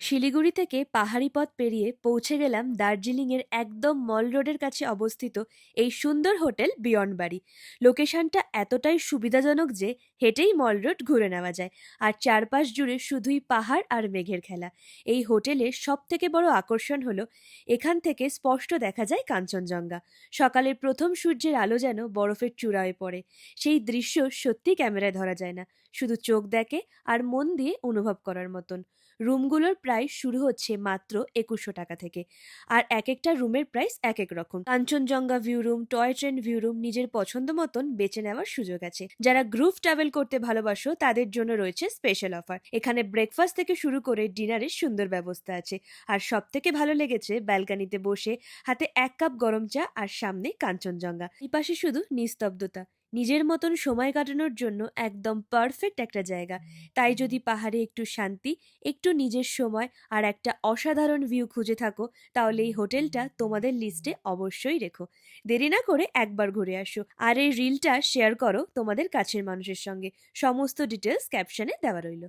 শিলিগুড়ি থেকে পাহাড়ি পথ পেরিয়ে পৌঁছে গেলাম দার্জিলিংয়ের একদম মল রোডের কাছে অবস্থিত এই সুন্দর হোটেল বিয়ন্ড বাড়ি। লোকেশনটা এতটাই সুবিধাজনক যে হেঁটেই মল রোড ঘুরে নেওয়া যায়, আর চারপাশ জুড়ে শুধুই পাহাড় আর মেঘের খেলা। এই হোটেলের সব থেকে বড় আকর্ষণ হলো এখান থেকে স্পষ্ট দেখা যায় কাঞ্চনজঙ্ঘা। সকালের প্রথম সূর্যের আলো যেন বরফের চূড়ায় পড়ে। সেই দৃশ্য সত্যি ক্যামেরায় ধরা যায় না, শুধু চোখ দেখে আর মন দিয়ে অনুভব করার মতন। রুমগুলোর প্রাইস শুরু হচ্ছে মাত্র 2100 টাকা থেকে, আর এক একটা রুমের প্রাইস এক এক রকম। Kanchenjunga view room, toy train view room নিজের পছন্দ মতন বেছে নেওয়ার সুযোগ আছে। যারা গ্রুপ ট্রাভেল করতে ভালোবাসো তাদের জন্য রয়েছে স্পেশাল অফার। এখানে ব্রেকফাস্ট থেকে শুরু করে ডিনারের সুন্দর ব্যবস্থা আছে। আর সব থেকে ভালো লেগেছে ব্যালকানিতে বসে হাতে এক কাপ গরম চা আর সামনে কাঞ্চনজঙ্ঘা, এই পাশে শুধু নিস্তব্ধতা। নিজের মতন সময় কাটানোর জন্য একদম পারফেক্ট একটা জায়গা। তাই যদি পাহাড়ে একটু শান্তি, একটু নিজের সময় আর একটা অসাধারণ ভিউ খুঁজে থাকো, তাহলে এই হোটেলটা তোমাদের লিস্টে অবশ্যই রেখো। দেরি না করে একবার ঘুরে আসো, আর এই রিলটা শেয়ার করো তোমাদের কাছের মানুষের সঙ্গে। সমস্ত ডিটেলস ক্যাপশনে দেওয়া রইল।